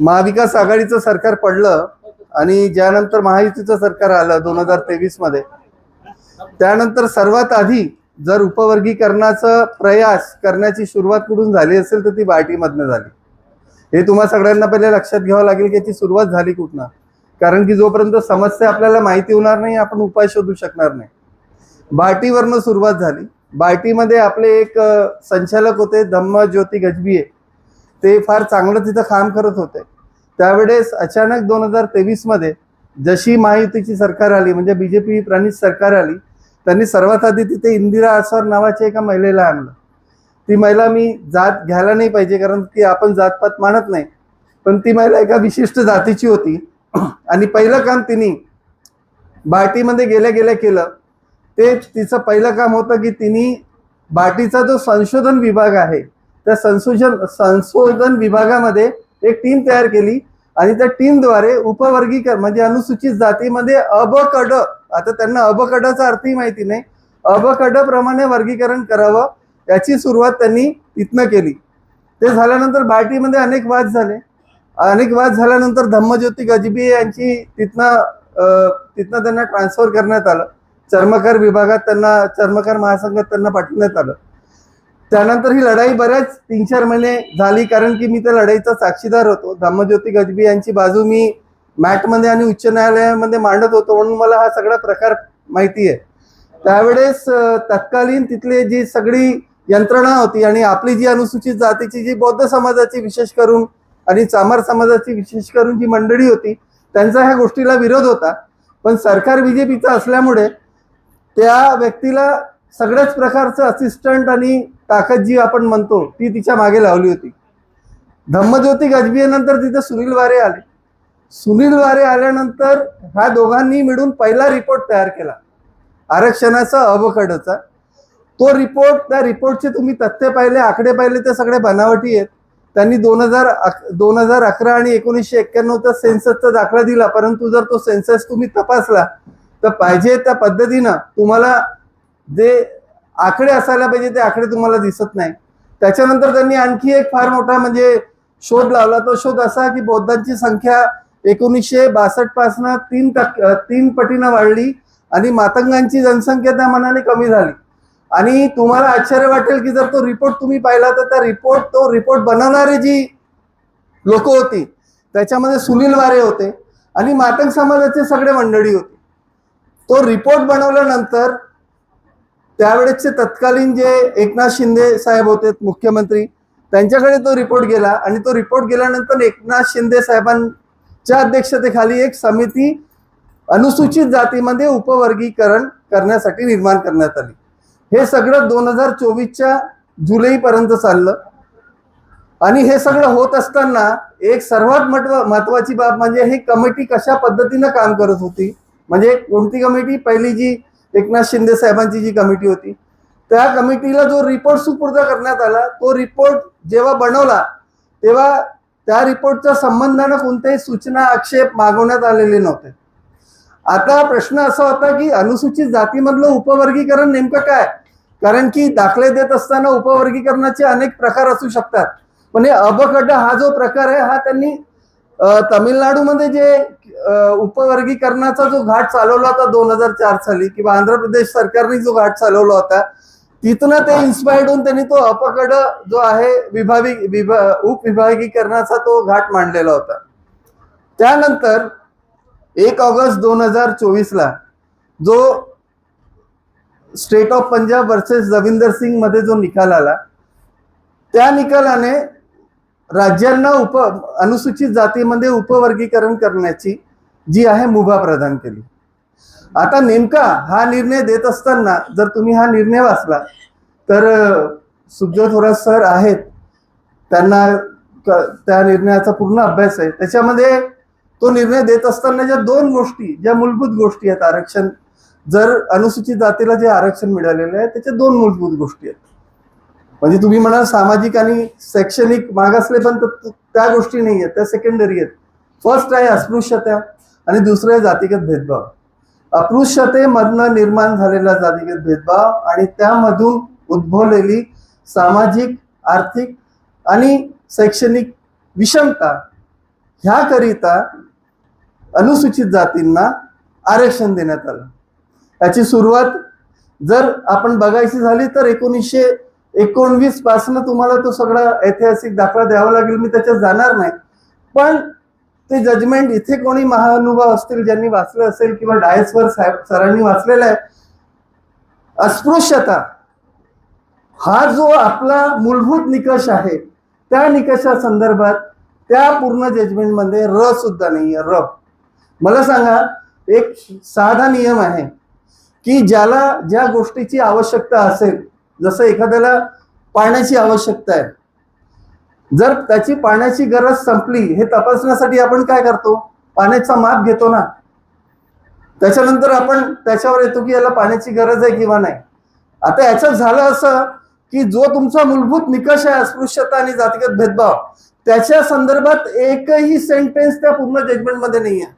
महाविकास आघाडीचं सरकार पडलं आणि ज्यानंतर महायुतीचं सरकार आलं 2023 मध्ये, त्यानंतर सर्वात आधी जर उपवर्गीकरणाचा प्रयास करण्याची सुरुवात कुठून झाली असेल तर ती बार्टीमधनं झाली. हे तुम्हा सगळ्यांना पहिले लक्षात घ्यावं लागेल की याची सुरुवात झाली कुठनं. कारण की जोपर्यंत समस्या आपल्याला माहिती होणार नाही आपण उपाय शोधू शकणार नाही. बार्टीवरनं सुरुवात झाली. बार्टीमध्ये आपले एक संचालक होते धम्मज्योती गजबिये, ते फार चांगलं तिथं काम करत होते. त्यावेळेस अचानक 2023 मध्ये जशी महायुतीची सरकार आली, म्हणजे बीजेपी प्रणित सरकार आली, त्यांनी सर्वात आधी तिथे इंदिरा आसवार नावाच्या एका महिलेला आणलं. ती महिला, मी जात घ्यायला नाही पाहिजे कारण की आपण जातपात मानत नाही, पण ती महिला एका विशिष्ट जातीची होती. आणि पहिलं काम तिने बार्टीमध्ये गेल्या गेल्या केलं ते तिचं पहिलं काम होतं की तिने बार्टीचा जो संशोधन विभाग आहे त्या संशोधन विभागामध्ये एक टीम तयार केली आणि त्या टीमद्वारे उपवर्गीकरण म्हणजे अनुसूचित जातीमध्ये अ ब क ड, आता त्यांना अ ब क डचा अर्थही माहिती नाही, अ ब क ड प्रमाणे वर्गीकरण करावं याची सुरुवात त्यांनी तिथनं केली. ते झाल्यानंतर बार्टीमध्ये अनेक वाद झाले. अनेक वाद झाल्यानंतर धम्मज्योती गजबिये यांची तिथनं त्यांना ट्रान्सफर करण्यात आलं. चर्मकार विभागात त्यांना, चर्मकार महासंघात त्यांना पाठवण्यात आलं. त्यानंतर ही लढाई बऱ्याच 3-4 महिने झाली, कारण की मी त्या लढाईचा साक्षीदार होतो. धम्मज्योती गजबिये यांची बाजू मी मॅटमध्ये आणि उच्च न्यायालयामध्ये मांडत होतो, म्हणून मला हा सगळा प्रकार माहिती आहे. त्यावेळेस तत्कालीन तिथले जी सगळी यंत्रणा होती आणि आपली जी अनुसूचित जातीची जी बौद्ध समाजाची विशेष करून आणि चामार समाजाची विशेष करून जी मंडळी होती त्यांचा ह्या गोष्टीला विरोध होता. पण सरकार बीजेपीचं असल्यामुळे त्या व्यक्तीला सगळ्याच प्रकारचं असिस्टंट आणि ताकद जी आपण म्हणतो ती तिच्या मागे लावली होती. धम्मज्योती गजबिये नंतर तिथे सुनील वारे आले. सुनील वारे आल्यानंतर ह्या दोघांनी मिळून पहिला रिपोर्ट तयार केला आरक्षणाचा अ ब क डचा. तो रिपोर्ट, त्या रिपोर्टचे तुम्ही तथ्य पाहिले, आकडे पाहिले, ते सगळे बनावटी आहेत. त्यांनी 2011 आणि 1991चा सेन्ससचा दाखला दिला, परंतु जर तो सेन्सस तुम्ही तपासला तर पाहिजे त्या पद्धतीनं तुम्हाला जे आकडे असायला पाहिजे ते आकडे तुम्हाला दिसत नाही. त्याच्यानंतर त्यांनी आणखी एक फार मोठा म्हणजे शोध लावला. तो शोध असा की बौद्धांची संख्या 1962 पासून 3 पटीनं वाढली आणि मातंगांची जनसंख्या त्या मनाने कमी झाली. आणि तुम्हाला आश्चर्य वाटेल की जर तो रिपोर्ट तुम्ही पाहिला तर तो रिपोर्ट बनवणारे जी लोक होती त्याच्यामध्ये सुनील वारे होते आणि मातंग समाजाचे सगळे मंडळी होती. तो रिपोर्ट बनवल्यानंतर त्यावेळेसचे तत्कालीन जे एकनाथ शिंदे साहेब होते मुख्यमंत्री, त्यांच्याकडे तो रिपोर्ट गेला आणि तो रिपोर्ट गेल्यानंतर एकनाथ शिंदे साहेबांच्या अध्यक्षतेखाली एक समिती अनुसूचित जातीमध्ये उपवर्गीकरण करण्यासाठी निर्माण करण्यात आली. हे सगळं 2024च्या जुलैपर्यंत चाललं. आणि हे सगळं होत असताना एक सर्वात महत्वाची बाब म्हणजे ही कमिटी कशा पद्धतीनं काम करत होती. म्हणजे कोणती कमिटी? पहिली जी एकनाथ शिंदे साहेबांची जी कमिटी होती त्या कमिटीला जो रिपोर्ट सुपूर्द करण्यात आला, तो रिपोर्ट जेव्हा बनवला तेव्हा त्या रिपोर्टच्या संबंधानं कोणत्याही सूचना आक्षेप मागवण्यात आलेले नव्हते. आता प्रश्न असा होता की अनुसूचित जातीमधलं उपवर्गीकरण नेमकं काय? कारण की दाखले देत असताना उपवर्गीकरणाचे अनेक प्रकार असू शकतात, पण हे अ ब क ड हा जो प्रकार आहे हा त्यांनी तामिळनाडूमध्ये जे उपवर्गीकरणाचा जो घाट चालवला होता 2004 साली, किंवा आंध्र प्रदेश सरकारने जो घाट चालवला होता तिथनं ते इन्स्पायर्ड होऊन त्यांनी तो अ ब क ड जो आहे उपविभागीकरणाचा तो घाट मांडलेला होता. त्यानंतर 1 ऑगस्ट 2024ला जो state of Punjab versus Javinder Singh मध्ये जो निकाल आला, त्या निकालाने राज्यांना अनुसूचित जातीमध्ये उपवर्गीकरण करण्याची जी आहे मुभा प्रदान केली. आता नेमका हा निर्णय देत असताना जर तुम्ही हा निर्णय वाचला तर सुखदेव थोरात सर आहेत, त्यांना त्या निर्णयाचा पूर्ण अभ्यास आहे. त्याच्यामध्ये तो निर्णय देत असताना ज्या 2 गोष्टी, ज्या मूलभूत गोष्टी आहेत, आरक्षण, जर अनुसूचित जातीला जे आरक्षण मिळालेलं आहे त्याच्या 2 मूलभूत गोष्टी आहेत. म्हणजे तुम्ही म्हणाल सामाजिक आणि शैक्षणिक मागासले, पण त्या गोष्टी नाही आहेत, त्या सेकंडरी आहेत. फर्स्ट आहे अस्पृश्यता आणि दुसरं आहे जातीगत भेदभाव. अस्पृश्यतेमधनं निर्माण झालेला जातीगत भेदभाव आणि त्यामधून उद्भवलेली सामाजिक, आर्थिक आणि शैक्षणिक विषमता, ह्याकरिता अनुसूचित जातींना आरक्षण देण्यात आलं. याची सुरुवात जर आपण बघायची झाली तर 1919 पासून तुम्हाला तो सगळा ऐतिहासिक दाखला द्यावा लागेल, मी त्याच्यात जाणार नाही. पण ते जजमेंट इथे कोणी महानुभाव असतील ज्यांनी वाचलं असेल किंवा डायसवर सरांनी वाचलेला आहे, अस्पृश्यता हा जो आपला मूलभूत निकष आहे त्या निकषा संदर्भात त्या पूर्ण जजमेंटमध्ये र सुद्धा नाहीये. र मला सांगा, एक साधा नियम आहे की ज्याला ज्या गोष्टीची आवश्यकता असेल, जसं एखाद्याला पाण्याची आवश्यकता आहे, जर त्याची पाण्याची गरज संपली हे तपासण्यासाठी आपण काय करतो, पाण्याचा माप घेतो ना. त्याच्यानंतर आपण त्याच्यावर येतो की याला पाण्याची गरज आहे किंवा नाही. आता याच्यात झालं असं की जो तुमचा मूलभूत निकष आहे अस्पृश्यता आणि जातीगत भेदभाव, त्याच्या संदर्भात एकही सेंटेन्स त्या पूर्ण जजमेंटमध्ये नाही आहे.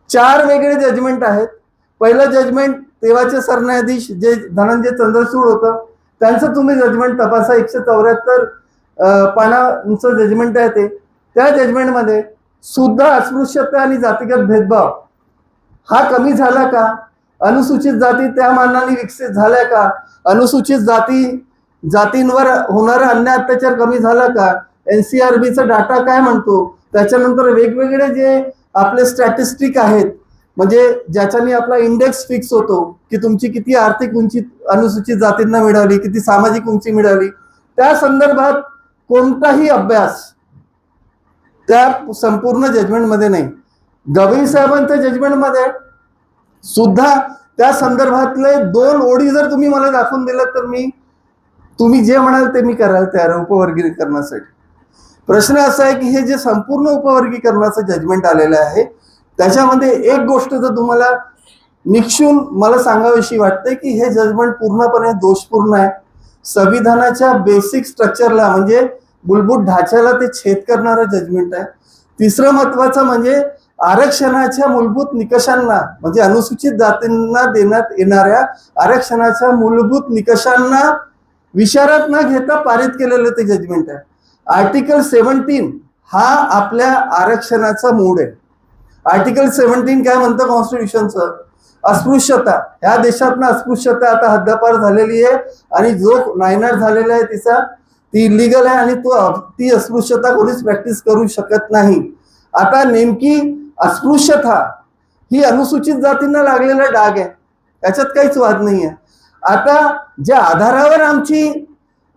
4 वेगळे जजमेंट आहेत. पहिलं जजमेंट तेव्हाचे सरन्यायाधीश जे धनंजय चंद्रचूड होतं, त्यांचं तुम्ही जजमेंट तपासा. 174 पानांचं जजमेंट आहे ते. त्या जजमेंटमध्ये सुद्धा अस्पृश्यता आणि जातीगत भेदभाव हा कमी झाला का, अनुसूचित जाती त्या मानाने विकसित झाल्या का, अनुसूचित जातींवर होणारा अन्याय अत्याचार कमी झाला का, NCRBचा डाटा काय म्हणतो, त्याच्यानंतर वेगवेगळे जे आपले स्टॅटिस्टिक आहेत, म्हणजे ज्याच्याने आपला इंडेक्स फिक्स होतो की तुमची किती आर्थिक उंची अनुसूचित जातींना मिळाली, किती सामाजिक उंची मिळाली, त्या संदर्भात कोणताही अभ्यास त्या संपूर्ण जजमेंटमध्ये नाही. गवई साहेबांच्या जजमेंटमध्ये सुद्धा त्या संदर्भातले 2 ओळी जर तुम्ही मला दाखवून दिलं तर तुम्ही जे म्हणाल ते मी करायला तयार आहे उपवर्गीकरणासाठी. प्रश्न असा आहे की हे जे संपूर्ण उपवर्गीकरणाचं जजमेंट आलेलं आहे त्याच्यामध्ये एक गोष्ट जर तुम्हाला निक्षून मला सांगावीशी वाटते की हे जजमेंट पूर्णपणे दोषपूर्ण आहे. संविधानाच्या बेसिक स्ट्रक्चरला म्हणजे मूलभूत ढाच्याला ते छेद करणारं जजमेंट आहे. तिसरं महत्वाचं म्हणजे आरक्षणाच्या मूलभूत निकषांना, म्हणजे अनुसूचित जातींना देण्यात येणाऱ्या आरक्षणाच्या मूलभूत निकषांना विचारात न घेता पारित केलेलं ते जजमेंट आहे. आर्टिकल 17 हा आपल्या आरक्षणाचा मूळ आहे. आर्टिकल 17 काय म्हणतं कॉन्स्टिट्यूशनचं, अस्पृश्यता, ह्या देशातनं अस्पृश्यता आता हद्दपार झालेली आहे आणि जो नायनाट झालेला आहे ती इलिगल आहे आणि ती अस्पृश्यता कोणीच प्रॅक्टिस करू शकत नाही. आता नेमकी अस्पृश्यता ही अनुसूचित जातींना लागलेला डाग आहे, याच्यात काहीच वाद नाही आहे. आता ज्या आधारावर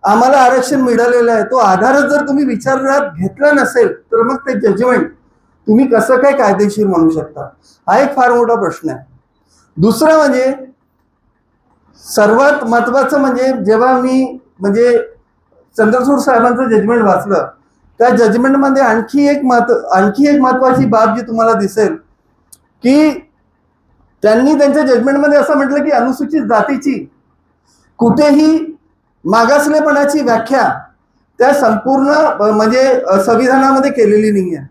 आम्हाला आरक्षण मिळालेलं आहे तो आधारच जर तुम्ही विचारात घेतला नसेल तर मग ते जजमेंट तुम्ही कसं काय कायदेशीर म्हणू शकता, हा एक फार मोठा प्रश्न आहे. दुसरं म्हणजे सर्वात महत्वाचं म्हणजे जेव्हा मी चंद्रचूड साहेबांचं जजमेंट वाचलं त्या जजमेंटमध्ये आणखी एक महत्वाची बाब जी तुम्हाला दिसेल की त्यांनी त्यांच्या जजमेंटमध्ये असं म्हटलं की अनुसूचित जातीची कुठेही मागासलेपणाची व्याख्या त्या संपूर्ण संविधानामध्ये केलेली नाही आहे.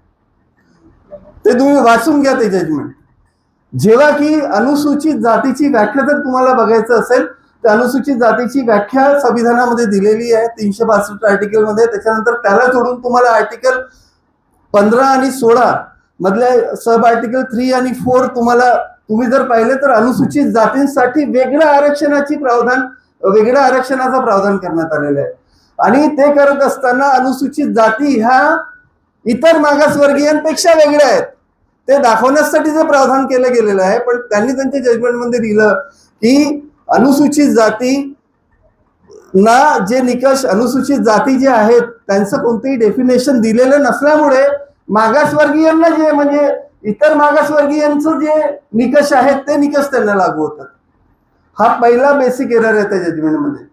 ते तुम्ही वाचून घ्या ते जजमेंट. जेव्हा की अनुसूचित जातीची व्याख्या जर तुम्हाला बघायचं असेल तर अनुसूचित जातीची व्याख्या संविधानामध्ये दिलेली आहे 362 आर्टिकलमध्ये. त्याच्यानंतर त्याला जोडून तुम्हाला आर्टिकल 15 आणि 16 मधल्या सब आर्टिकल 3 आणि 4 तुम्ही जर पाहिले तर अनुसूचित जातींसाठी वेगळ्या आरक्षणाचा प्रावधान करण्यात आलेला आहे. आणि ते करत असताना अनुसूचित जाती ह्या इतर मागासवर्गीयांपेक्षा वेगळ्या आहेत ते दाखवण्यासाठी जे प्रावधान केलं गेलेलं आहे. पण त्यांनी त्यांच्या जजमेंटमध्ये दिलं की अनुसूचित जाती ना जे निकष अनुसूचित जाती जे आहेत त्यांचं कोणतेही डेफिनेशन दिलेलं नसल्यामुळे मागासवर्गीयांना जे म्हणजे इतर मागासवर्गीयांचं जे निकष आहेत ते निकष त्यांना लागू होतात. हा पहिला बेसिक एरर आहे त्या जजमेंटमध्ये.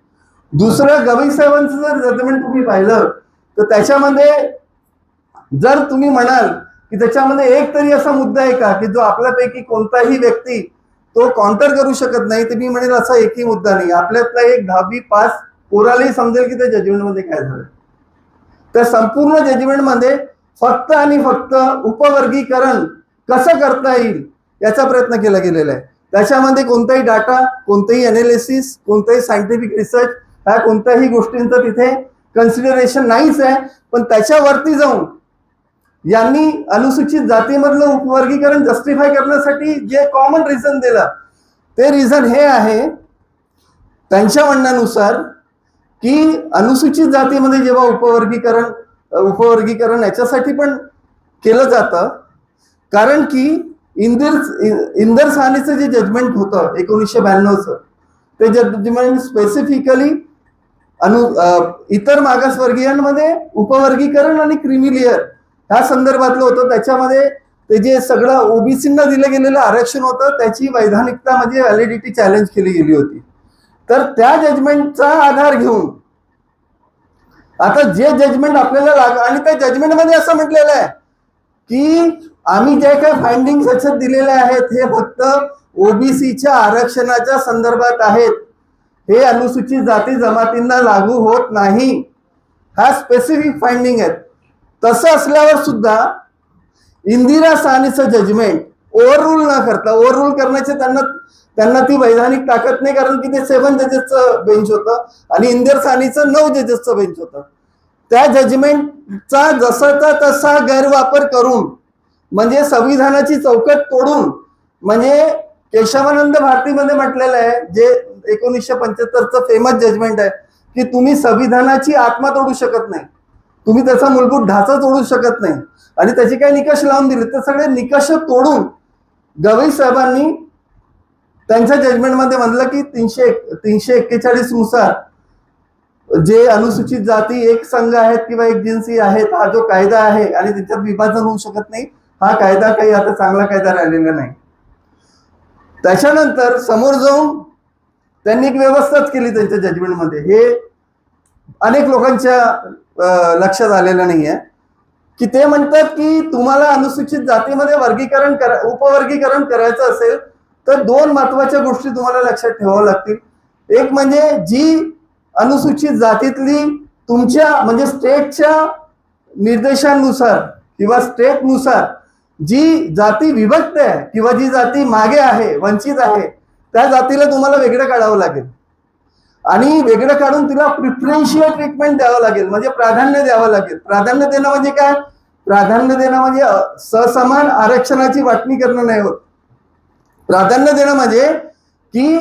दुसरं गवई साहेबांचं जर जजमेंट तुम्ही पाहिलं तर त्याच्यामध्ये जर तुम्ही म्हणाल की त्याच्यामध्ये एक तरी असा मुद्दा आहे का की जो आपल्यापैकी कोणताही व्यक्ती तो काउंटर करू शकत नाही, तर मी म्हणेल असा एकही मुद्दा नाही. आपल्यातला एक 10वी पास पोरालाही समजेल की त्या जजमेंटमध्ये काय झालं. त्या संपूर्ण जजमेंटमध्ये फक्त आणि फक्त उपवर्गीकरण कसं करता येईल याचा प्रयत्न केला गेलेला आहे. त्याच्यामध्ये कोणताही डाटा, कोणतेही अनालिसिस, कोणताही सायंटिफिक रिसर्च ह्या कोणत्याही गोष्टींचं तिथे कन्सिडरेशन नाहीच आहे. पण त्याच्यावरती जाऊन यांनी अनुसूचित जातीमधलं उपवर्गीकरण जस्टिफाय करण्यासाठी जे कॉमन रिझन दिलं ते रिझन हे आहे त्यांच्या म्हणण्यानुसार की अनुसूचित जातीमध्ये जेव्हा उपवर्गीकरण याच्यासाठी पण केलं जातं कारण की इंदर साहनीचं जे जजमेंट होतं 1992चं ते जजमेंट स्पेसिफिकली इतर मागासवर्गीयांमध्ये उपवर्गीकरण आणि क्रिमिलेअर ह्या संदर्भातलं होतं. त्याच्यामध्ये ते जे सगळं ओबीसींना दिलं गेलेलं आरक्षण होतं त्याची वैधानिकता म्हणजे व्हॅलिडिटी चॅलेंज केली गेली होती. तर त्या जजमेंटचा आधार घेऊन आता जे जजमेंट आपल्याला आणि त्या जजमेंटमध्ये असं म्हटलेलं आहे की आम्ही जे काही फाइंडिंग याच्यात दिलेले आहेत हे फक्त ओबीसीच्या आरक्षणाच्या संदर्भात आहेत, हे अनुसूचित जाती जमातींना लागू होत नाही. हा स्पेसिफिक फाइंडिंग आहे. तसं असल्यावर सुद्धा इंदिरा साहनीचं जजमेंट ओव्हररूल न करता, ओव्हररूल करण्याचे त्यांना ती वैधानिक ताकद नाही कारण की ते 7 जजेसचं बेंच होतं आणि इंदिरा साहनीचं 9 जजेसचं बेंच होतं. त्या जजमेंटचा जसाचा तसा गैरवापर करून म्हणजे संविधानाची चौकट तोडून म्हणजे केशवानंद भारतीमध्ये म्हटलेलं आहे जे 1975चं फेमस जजमेंट आहे की तुम्ही संविधानाची आत्मा तोडू शकत नाही, तुम्ही त्याचा मूलभूत ढाचा तोडू शकत नाही आणि त्याचे काही निकष लावून दिले. ते सगळे निकष तोडून गवई साहेबांनी त्यांच्या जजमेंटमध्ये म्हणलं की 341 नुसार जे अनुसूचित जाती एक संघ आहेत किंवा एक जिन्सी आहेत हा जो कायदा आहे आणि त्याच्यात विभाजन होऊ शकत नाही, हा कायदा काही आता चांगला कायदा राहिलेला नाही. त्याच्यानंतर समोर जाऊन त्यांनी एक व्यवस्थाच केली त्यांच्या जजमेंटमध्ये. हे अनेक लोकांच्या लक्षात आलेलं नाहीये की ते म्हणतात की तुम्हाला अनुसूचित जातीमध्ये उपवर्गीकरण करायचं असेल तर 2 महत्वाच्या गोष्टी तुम्हाला लक्षात ठेवाव्या लागतील. एक म्हणजे जी अनुसूचित जातीतली तुमच्या म्हणजे स्टेटच्या निर्देशांनुसार किंवा स्टेटनुसार जी जाती विभक्त आहे किंवा जी जाती मागे आहे, वंचित आहे, त्या जातीला तुम्हाला वेगळं काढावं लागेल आणि वेगळं काढून तिला प्रिफरेन्शियल ट्रीटमेंट द्यावं लागेल म्हणजे प्राधान्य द्यावं लागेल. प्राधान्य देणं म्हणजे काय? प्राधान्य देणं म्हणजे ससमान आरक्षणाची वाटणी करणं नाही होत. प्राधान्य देणं म्हणजे की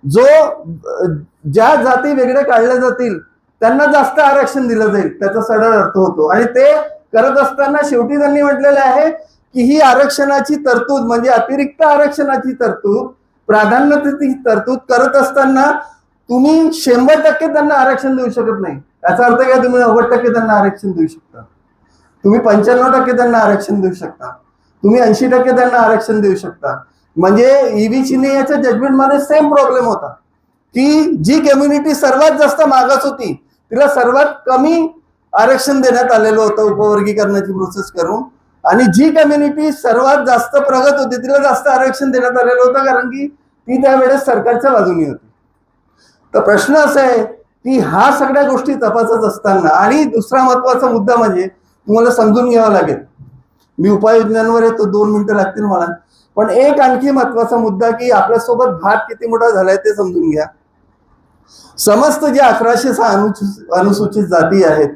ज्या जाती वेगळे काढल्या जातील त्यांना जास्त आरक्षण दिलं जाईल, त्याचा सरळ अर्थ होतो. आणि ते करत असताना शेवटी त्यांनी म्हटलेलं आहे की ही आरक्षणाची तरतूद म्हणजे अतिरिक्त आरक्षणाची तरतूद, प्राधान्याची तरतूद करत असताना तुम्ही 100% त्यांना आरक्षण देऊ शकत नाही. याचा अर्थ काय? तुम्ही 90% त्यांना आरक्षण देऊ शकता, तुम्ही 95% त्यांना आरक्षण देऊ शकता, तुम्ही 80% त्यांना आरक्षण देऊ शकता. म्हणजे ईव्ही चिने याच्या जजमेंटमध्ये सेम प्रॉब्लेम होता की जी कम्युनिटी सर्वात जास्त मागास होती तिला सर्वात कमी आरक्षण देण्यात आलेलं होतं उपवर्गीकरणाची प्रोसेस करून आणि जी कम्युनिटी सर्वात जास्त प्रगत होती तिला जास्त आरक्षण देण्यात आलेलं होतं कारण की ती त्यावेळेस सरकारच्या बाजूनी होती. तर प्रश्न असा आहे की हा सगळ्या गोष्टी तपासत असताना आणि दुसरा महत्वाचा मुद्दा म्हणजे तुम्हाला समजून घ्यावा लागेल, मी उपाययोजनांवर येतो 2 मिनिटं लागतील मला, पण एक आणखी महत्वाचा मुद्दा की आपल्यासोबत भाग किती मोठा झालाय ते समजून घ्या. समस्त जे 1106 अनुसूचित जाती आहेत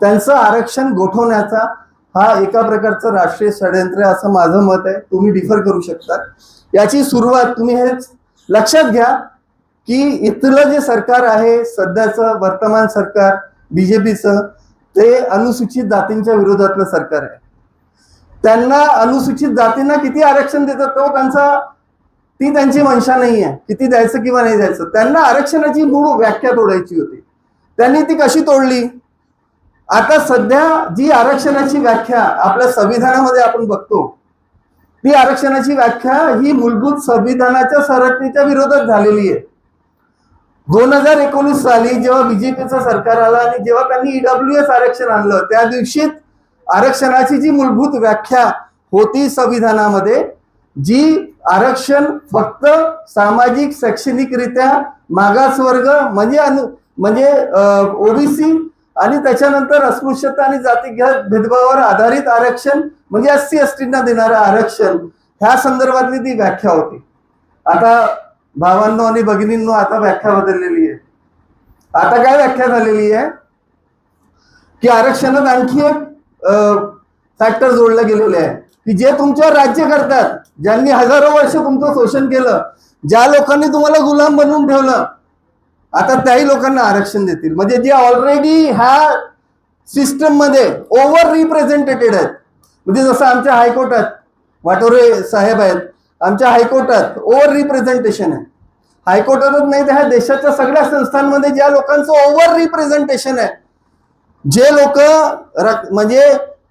त्यांचं आरक्षण गोठवण्याचा हा एका प्रकारचं राष्ट्रीय षडयंत्र असं माझं मत आहे. तुम्ही डिफर करू शकता. याची सुरुवात तुम्ही हे लक्षात घ्या की इथलं जे सरकार आहे सध्याचं वर्तमान सरकार बीजेपीचं ते अनुसूचित जातींच्या विरोधातलं सरकार आहे. त्यांना अनुसूचित जातींना किती आरक्षण देतात तो ती त्यांची मंशा नाही आहे, किती द्यायचं किंवा नाही द्यायचं. त्यांना आरक्षणाची मूळ व्याख्या तोडायची होती. त्यांनी ती कशी तोडली? आता सध्या जी आरक्षणाची व्याख्या आपल्या संविधानामध्ये आपण बघतो ती आरक्षणाची व्याख्या ही मूलभूत संविधानाच्या संरचनेच्या विरोधात झालेली आहे. 2019 साली जेव्हा बीजेपीचं सरकार आलं आणि जेव्हा त्यांनी ईडब्ल्यूएस आरक्षण आणलं त्या दिवशी आरक्षणाची जी मूलभूत व्याख्या होती संविधानामध्ये, जी आरक्षण फक्त सामाजिक शैक्षणिकरित्या मागासवर्ग म्हणजे ओबीसी आणि त्याच्यानंतर अस्पृश्यता आणि जातीगत भेदभावावर आधारित आरक्षण म्हणजे SC STंना देणारं आरक्षण ह्या संदर्भातली ती व्याख्या होती. आता भावांनो आणि भगिनींनो आता व्याख्या बदललेली आहे. आता काय व्याख्या झालेली आहे की आरक्षणात आणखी एक फॅक्टर जोडले गेलेले आहे की जे तुमच्यावर राज्य करतात, ज्यांनी हजारो वर्ष तुमचं शोषण केलं, ज्या लोकांनी तुम्हाला गुलाम बनवून ठेवलं, आता त्याही लोकांना आरक्षण देतील. म्हणजे जे ऑलरेडी ह्या सिस्टम मध्ये ओव्हर रिप्रेझेंटेटेड आहेत. म्हणजे जसं आमच्या हायकोर्टात वाटोरे साहेब आहेत, आमच्या हायकोर्टात ओव्हर रिप्रेझेंटेशन आहे. हायकोर्टातच नाही तर ह्या देशाच्या सगळ्या संस्थांमध्ये ज्या लोकांचं ओव्हर रिप्रेझेंटेशन आहे, जे लोक म्हणजे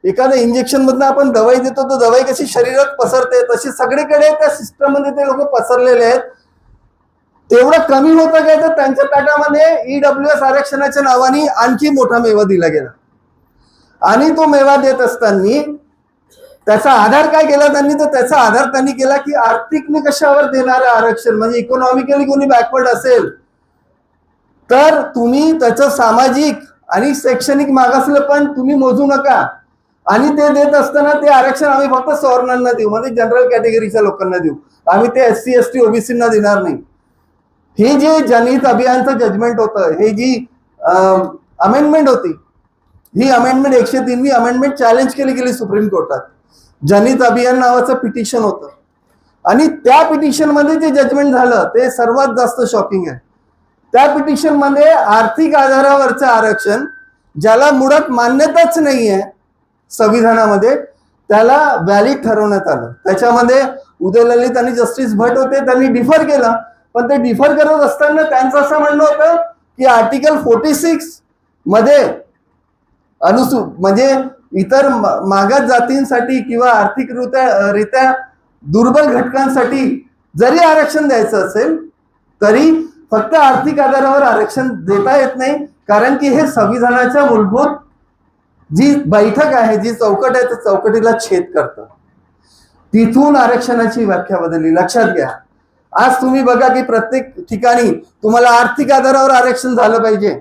एखाद्या इंजेक्शन मधनं आपण दवाई देतो तर दवाई कशी शरीरात पसरते, तशी सगळीकडे त्या सिस्टम मध्ये ते लोक पसरलेले आहेत. तेवढं कमी होतं काय तर त्यांच्या ताटामध्ये ईडब्ल्यूएस आरक्षणाच्या नावाने आणखी मोठा मेवा दिला गेला. आणि तो मेवा देत असताना त्याचा आधार काय केला त्यांनी, तर त्याचा आधार त्यांनी केला की आर्थिक निकषावर देणारं आरक्षण. म्हणजे इकॉनॉमिकली कोणी बॅकवर्ड असेल तर तुम्ही त्याचं सामाजिक आणि शैक्षणिक मागासलं पण तुम्ही मोजू नका. आणि ते देत असताना ते आरक्षण आम्ही फक्त सवर्णांना देऊ, म्हणजे जनरल कॅटेगरीच्या लोकांना देऊ, आम्ही ते SC ST OBCंना देणार नाही. हे जे जनहित अभियानचं जजमेंट होतं, हे जी अमेंडमेंट होती, ही अमेंडमेंट 103वी अमेंडमेंट चॅलेंज केली गेली सुप्रीम कोर्टात. जनहित अभियान नावाचं पिटिशन होतं आणि त्या पिटिशन मध्ये जे जजमेंट झालं ते सर्वात जास्त शॉकिंग आहे. त्या पिटिशन मध्ये आर्थिक आधारावरचं आरक्षण ज्याला मुळात मान्यताच नाहीये संविधानामध्ये, त्याला व्हॅलिड ठरवण्यात आलं. त्याच्यामध्ये उदयललित आणि जस्टिस भट होते, त्यांनी डिफर केलं. पण ते डिफर करत असताना त्यांचं असं म्हणणं होतं की आर्टिकल 46 मध्ये म्हणजे इतर मागास जातींसाठी किंवा आर्थिकरित्या दुर्बल घटकांसाठी जरी आरक्षण द्यायचं असेल तरी फक्त आर्थिक आधारावर आरक्षण देता येत नाही, कारण की हे संविधानाच्या मूलभूत जी बैठक आहे, जी चौकट आहे, त्या चौकटीला छेद करतं. तिथून आरक्षणाची व्याख्या बदलली. लक्षात घ्या, आज तुम्ही बघा की प्रत्येक ठिकाणी तुम्हाला आर्थिक आधारावर आरक्षण झालं पाहिजे.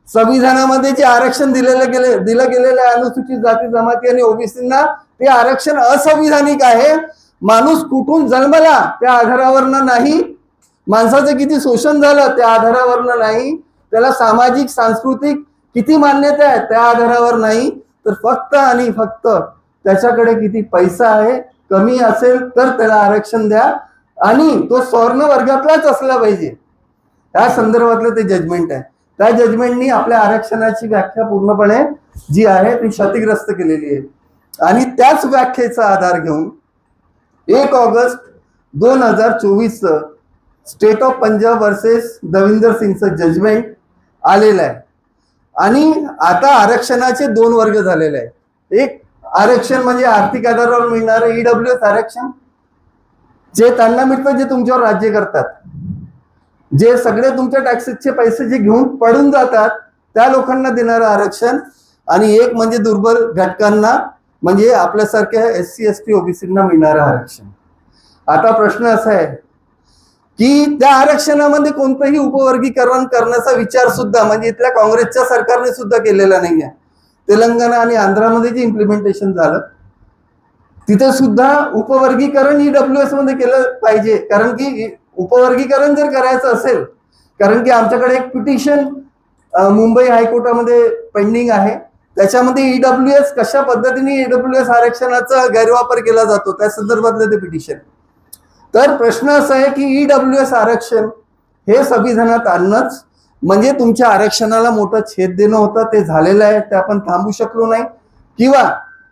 संविधानामध्ये जे आरक्षण दिलं गेलेलं आहे अनुसूचित जाती जमाती आणि ओबीसींना, ते आरक्षण असंविधानिक आहे. माणूस कुठून जन्मला त्या आधारावरनं नाही, माणसाचं किती शोषण झालं त्या आधारावरनं नाही, त्याला सामाजिक सांस्कृतिक किती मान्यता आहे त्या आधारावर नाही, तर फक्त आणि फक्त त्याच्याकडे किती पैसा आहे, कमी असेल तर त्याला आरक्षण द्या आणि तो स्वर्ण वर्गातलाच असला पाहिजे. त्या संदर्भातलं ते जजमेंट आहे. त्या जजमेंटनी आपल्या आरक्षणाची व्याख्या पूर्णपणे जी आहे ती क्षतिग्रस्त केलेली आहे. आणि त्याच व्याख्येचा आधार घेऊन 1 August 2024 state of Punjab versus Davinder सिंगचं जजमेंट आलेलं आहे. आणि आता आरक्षणाचे 2 वर्ग झालेले आहेत. एक आरक्षण म्हणजे आर्थिक आधारावर मिळणारं ईडब्ल्यूएस आरक्षण, जे त्यांना मिळतं जे तुमच्यावर राज्य करतात, जे सगळे तुमच्या टॅक्सेसचे पैसे जे घेऊन पडून जातात त्या लोकांना देणारं आरक्षण. आणि एक म्हणजे दुर्बल घटकांना म्हणजे आपल्यासारख्या SC ST OBCंना मिळणारं आरक्षण. आता प्रश्न असा आहे की त्या आरक्षणामध्ये कोणतंही उपवर्गीकरण करण्याचा विचार सुद्धा म्हणजे इथल्या काँग्रेसच्या सरकारने सुद्धा केलेला नाहीये. तेलंगणा आणि आंध्रामध्ये जे इम्प्लिमेंटेशन झालं तिथे सुद्धा उपवर्गीकरण ईडब्ल्यूएस मध्ये केलं पाहिजे, कारण की उपवर्गीकरण जर करायचं असेल, कारण की आमच्याकडे एक पिटिशन मुंबई हायकोर्टामध्ये पेंडिंग आहे, त्याच्यामध्ये ईडब्ल्यूएस कशा पद्धतीने ईडब्ल्यूएस आरक्षणाचा गैरवापर केला जातो त्या संदर्भातलं ते पिटिशन. तर प्रश्न असा आहे की ईडब्ल्यूएस आरक्षण हे संविधानात आणणंच म्हणजे तुमच्या आरक्षणाला मोठं छेद देणं होतं. ते झालेलं आहे, ते आपण थांबू शकलो नाही, किंवा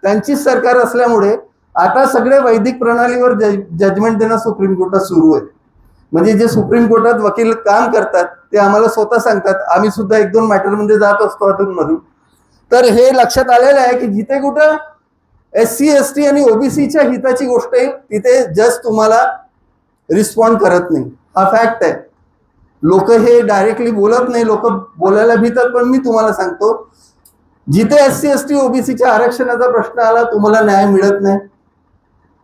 त्यांचीच सरकार असल्यामुळे आता सगळे वैदिक प्रणालीवर जजमेंट देणं सुप्रीम कोर्टात सुरू आहे. म्हणजे जे सुप्रीम कोर्टात वकील काम करतात ते आम्हाला स्वतः सांगतात, आम्ही सुद्धा 1-2 मॅटरमध्ये जात असतो अधूनमधून. तर हे लक्षात आलेलं आहे की जिथे कुठं SC ST आणि OBCच्या हिताची गोष्ट आहे तिथे जस्ट तुम्हाला रिस्पॉन्ड करत नाही. हा फॅक्ट आहे. लोक हे डायरेक्टली बोलत नाही, लोक बोलायला भीतात. पण मी तुम्हाला सांगतो, जिथे SC ST OBCच्या आरक्षणाचा प्रश्न आला तुम्हाला न्याय मिळत नाही.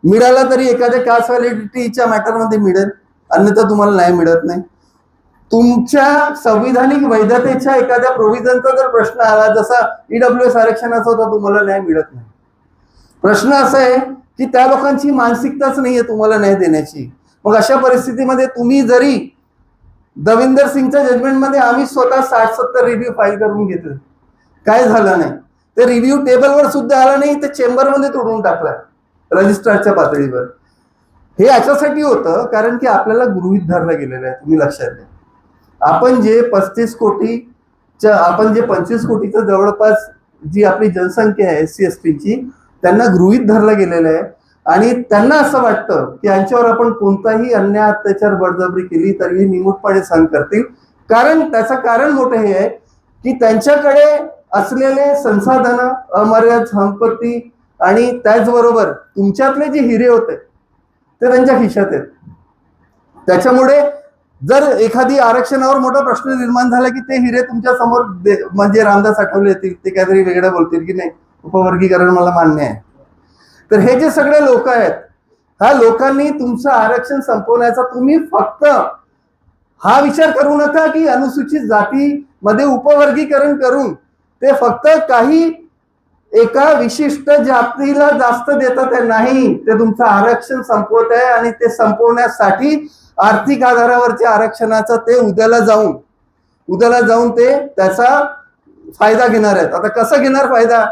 मिळाला तरी एखाद्या कास्ट व्हॅलिडिटीच्या मॅटरमध्ये मिळेल, अन्यथा तुम्हाला न्याय मिळत नाही. तुमच्या संविधानिक वैधतेच्या एखाद्या प्रोव्हिजनचा जर प्रश्न आला, जसा ईडब्ल्यूएस आरक्षणाचा होता, तुम्हाला न्याय मिळत नाही. प्रश्न असा आहे की त्या लोकांची मानसिकताच नाहीये तुम्हाला न्याय देण्याची. मग अशा परिस्थितीमध्ये तुम्ही जरी दविंदर सिंगच्या जजमेंटमध्ये आम्ही स्वतः 60-70 रिव्ह्यू फाईल करून घेतले, काय झालं नाही. ते रिव्ह्यू टेबलवर सुद्धा आला नाही, ते चेंबरमध्ये तोडून टाकला रजिस्ट्रारच्या पातळीवर. हे याच्यासाठी होतं कारण की आपल्याला गृहीत धरलं गेलेलं आहे. तुम्ही लक्षात घ्या, आपण जे 35 कोटीच्या आपण जे 25 कोटीचं जवळपास जी आपली जनसंख्या आहे SC STची, त्यांना गृहीत धरलं गेलेलं आहे आणि त्यांना असं वाटतं की यांच्यावर आपण कोणताही अन्याय अत्याचार बळजबरी केली तर हे निमूटपणे सहन करतील. कारण त्याचं कारण मोठं हे आहे की त्यांच्याकडे असलेले संसाधनं, अमर्याद संपत्ती आणि त्याचबरोबर तुमच्यातले जे हिरे होते ते त्यांच्या खिशात आहेत. त्याच्यामुळे जर एखादी आरक्षणावर मोठा प्रश्न निर्माण झाला की ते हिरे तुमच्या समोर म्हणजे रामदास आठवले येतील, ते काहीतरी वेगळं बोलतील की नाही उपवर्गीकरण मला मान्य आहे. तर हे जे सगळे लोक आहेत, ह्या लोकांनी तुमचं आरक्षण संपवण्याचा तुम्ही फक्त हा विचार करू नका की अनुसूचित जातीमध्ये उपवर्गीकरण करून ते फक्त काही एका विशिष्ट जातीला जास्त देतात आहे, नाही, ते तुमचं आरक्षण संपवत आहे आणि ते संपवण्यासाठी आर्थिक आधारावरच्या आरक्षणाचा ते उद्याला जाऊन ते त्याचा फायदा घेणार आहेत. आता कसं घेणार फायदा?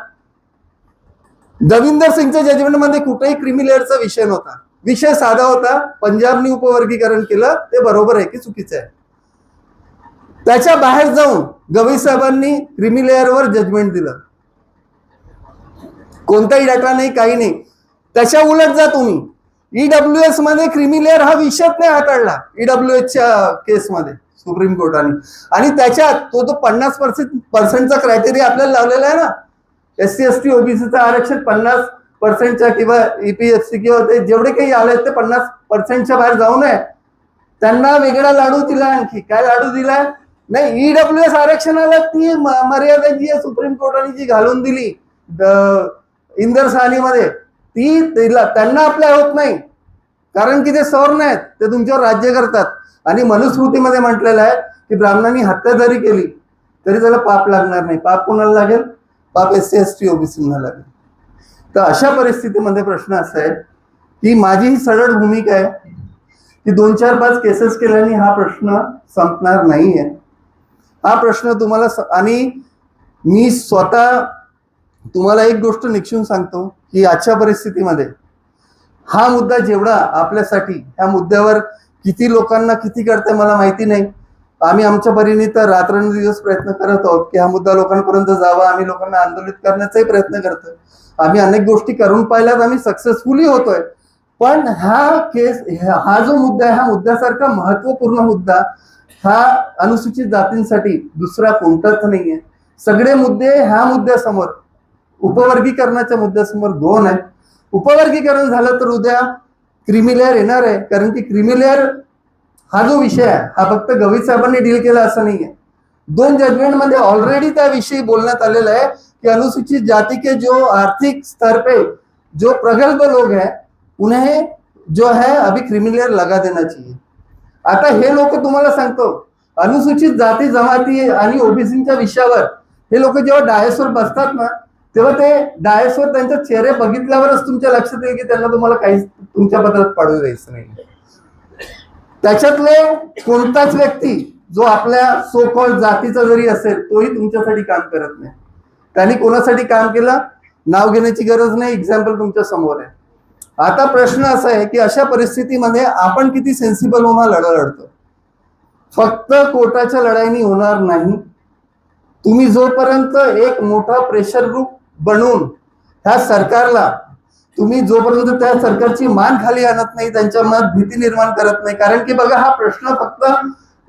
दविंदर सिंगच्या जजमेंटमध्ये कुठेही क्रिमी लेअरचा विषय नव्हता. विषय साधा होता, पंजाबनी उपवर्गीकरण केलं, ते बरोबर आहे की चुकीचं आहे. त्याच्या बाहेर जाऊन गवई साहेबांनी क्रिमी लेअरवर जजमेंट दिलं, कोणताही डाटा नाही, काही नाही. त्याच्या उलट जा तुम्ही EWS मध्ये क्रिमी लेअर हा विषयच नाही हाताळला EWSच्या केसमध्ये सुप्रीम कोर्टाने. आणि त्याच्यात तो 50% क्रायटेरिया आपल्याला लावलेला आहे ना, SC ST OBCचं आरक्षण 50% किंवा EPFC किंवा ते जेवढे काही आले ते 50% बाहेर जाऊ नये. त्यांना वेगळा लाडू दिला. आणखी काय लाडू दिलाय? नाही, EWS आरक्षणाला ती मर्यादा जी आहे सुप्रीम कोर्टाने जी घालून दिली इंदर साहनीमध्ये, ती त्यांना आपल्या होत नाही. कारण की ते सवर्ण आहेत, ते तुमच्यावर राज्य करतात. आणि मनुस्मृतीमध्ये म्हटलेलं आहे की ब्राह्मणांनी हत्या जरी केली तरी त्याला पाप लागणार नाही. पाप कोणाला लागेल? पाप SC ST OBCना लागेल. तर अशा परिस्थितीमध्ये प्रश्न असा आहे की माझी ही सरळ भूमिका आहे की 2-4-5 केसेस केल्याने हा प्रश्न संपणार नाहीये. हा प्रश्न तुम्हाला आणि मी स्वतः तुम्हाला एक गोष्ट निक्षून सांगतो की आजच्या परिस्थितीमध्ये हा मुद्दा जेवढा आपल्यासाठी, ह्या मुद्द्यावर किती लोकांना किती कळतंय मला माहिती नाही. आम्ही आमच्या परीने तर रात्रंदिवस प्रयत्न करत आहोत की हा मुद्दा लोकांपर्यंत जावा. आम्ही लोकांना आंदोलित करण्याचाही प्रयत्न करतोय. आम्ही अनेक गोष्टी करून पाहिल्यात, आम्ही सक्सेसफुली होतोय. पण हा जो मुद्दा आहे, हा मुद्द्यासारखा महत्वपूर्ण मुद्दा हा अनुसूचित जातींसाठी दुसरा कोणताच नाहीये. सगळे मुद्दे ह्या मुद्द्यासमोर, उपवर्गीकरणाच्या मुद्द्यासमोर गौण आहे. उपवर्गीकरण झालं तर उद्या क्रिमी लेअर येणार आहे. कारण की क्रिमी लेअर हा जो विषय आहे हा फक्त गवई साहेबांनी डील केला असं नाहीये. 2 जजमेंटमध्ये ऑलरेडी त्याविषयी बोलण्यात आलेलं आहे कि अनुसूचित जाति के जो आर्थिक स्तर पे जो प्रगल्भ लोग हैं उन्हें जो है अभी क्रिमी लेअर लगा देना चाहिए. आता हे लोक तुम्हाला सांगतो, अनुसूचित जाती जमाती आणि ओबीसीच्या विषयावर हे लोक जेव्हा डायसवर बसतात ना, तेव्हा ते डायसवर त्यांचे चेहरे बघितल्यावरच तुमच्या लक्षात येईल की त्यांना तुम्हाला काही तुमच्या पत्रात पाडू द्यायचं नाही. त्याच्यातले कोणताच व्यक्ती जो आपल्या सो कॉल्ड जातीचा जरी असेल तोही तुमच्यासाठी काम करत नाही. त्यांनी कोणासाठी काम केलं नाव घेण्याची गरज नाही, एक्झाम्पल तुमच्या समोर आहे. आता प्रश्न असा आहे की अशा परिस्थितीमध्ये आपण किती सेन्सिबल होऊन लढा लढतो. फक्त कोर्टाच्या लढाईनी होणार नाही. तुम्ही जोपर्यंत एक मोठा प्रेशर ग्रुप बनवून ह्या सरकारला तुम्ही जोपर्यंत त्या सरकारची मान खाली आणत नाही, त्यांच्या मनात भीती निर्माण करत नाही. कारण की बघा, हा प्रश्न फक्त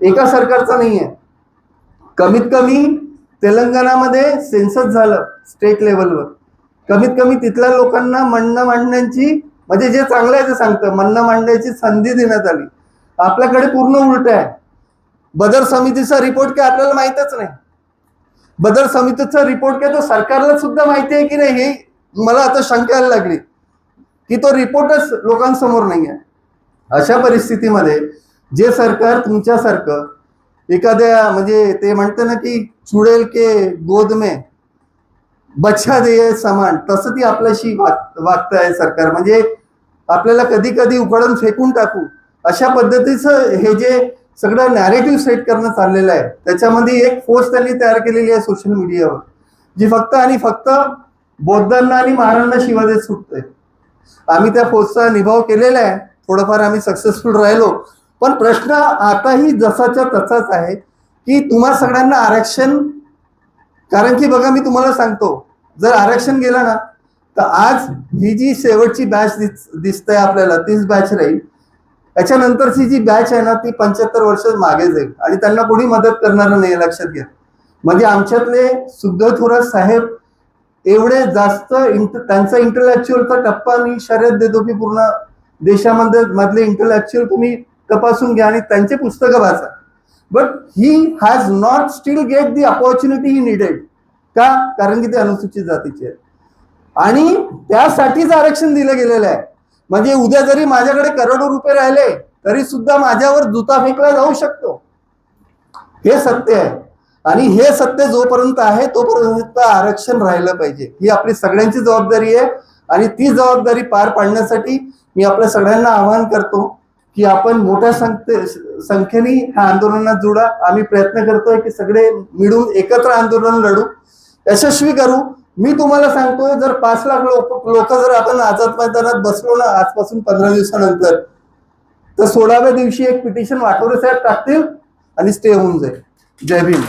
एका सरकारचा नाहीये. कमीत कमी तेलंगणामध्ये सेन्सस झालं स्टेट लेवलवर, कमीत कमी तिथल्या लोकांना म्हणणं मांडण्याची, म्हणजे जे चांगलं आहे ते सांगतं, म्हणणं मांडण्याची संधी देण्यात आली. आपल्याकडे पूर्ण उलट आहे. बदर समितीचा रिपोर्ट काय आपल्याला माहितच नाही. बदर समितीचा रिपोर्ट काय तो सरकारला सुद्धा माहिती आहे की नाही, हे मला आता शंका यायला लागली की तो रिपोर्टच लोकांसमोर नाही आहे. अशा परिस्थितीमध्ये जे सरकार तुमच्यासारखं एखाद्या, म्हणजे ते म्हणते ना की चुडेल के गोद में बच्चा दे समान, तसं ती आपल्याशी वागत आहे सरकार. म्हणजे आपल्याला कधी कधी उखडून फेकून टाकू अशा पद्धतीचं हे जे सगळं नॅरेटिव्ह सेट करणं चाललेलं आहे, त्याच्यामध्ये एक फोर्स त्यांनी तयार केलेली आहे सोशल मीडियावर. जी फक्त आणि फक्त बौद्धांना आणि महाराजांना शिवा देत सुटते. आम्ही त्या फौजचा निभाव केलेला आहे, थोडंफार आम्ही सक्सेसफुल राहिलो, पण प्रश्न आताही जसाच्या तसाच आहे की तुम्हा सगळ्यांना आरक्षण. कारण की बघा, मी तुम्हाला सांगतो, जर आरक्षण गेलं ना तर आज ही जी शेवटची बॅच दिसते आपल्याला, तीच बॅच राहील. त्याच्यानंतरची जी बॅच आहे ना ती 75 वर्ष मागे जाईल आणि त्यांना कोणी मदत करणार नाही, लक्षात घ्या. म्हणजे आमच्यातले सुखदेव थोरात साहेब एवढे जास्त त्यांचा इंटलेक्च्युअलचा टप्पा मी शर्यत देतो की पूर्ण देशामध्ये मधले इंटलेक्च्युअल तुम्ही तपासून घ्या आणि त्यांचे पुस्तकं वाचा. But he has not steel get the opportunity he needed. का? कारण की ते अनुसूचित जातीचे आहेत आणि त्यासाठीच आरक्षण दिलं गेलेलं आहे. म्हणजे उद्या जरी माझ्याकडे करोडो रुपये राहिले तरी सुद्धा माझ्यावर जुता फेकला जाऊ शकतो. हे सत्य आहे आणि हे सत्य जोपर्यंत आहे तोपर्यंत आरक्षण राहिलं पाहिजे. ही आपली सगळ्यांची जबाबदारी आहे आणि ती जबाबदारी पार पाडण्यासाठी मी आपल्या सगळ्यांना आवाहन करतो की आपण मोठ्या संख्येने ह्या आंदोलनात जोडा. आम्ही प्रयत्न करतोय की सगळे मिळून एकत्र आंदोलन लढू, यशस्वी करू. मी तुम्हाला सांगतोय, जर 5 लाख लोक जर आपण आझाद मैदानात बसलो ना आजपासून 15 दिवसानंतर, तर 16व्या दिवशी एक पिटिशन वाटोरे साहेब टाकतील आणि स्टे होऊन जाईल. जय भीम.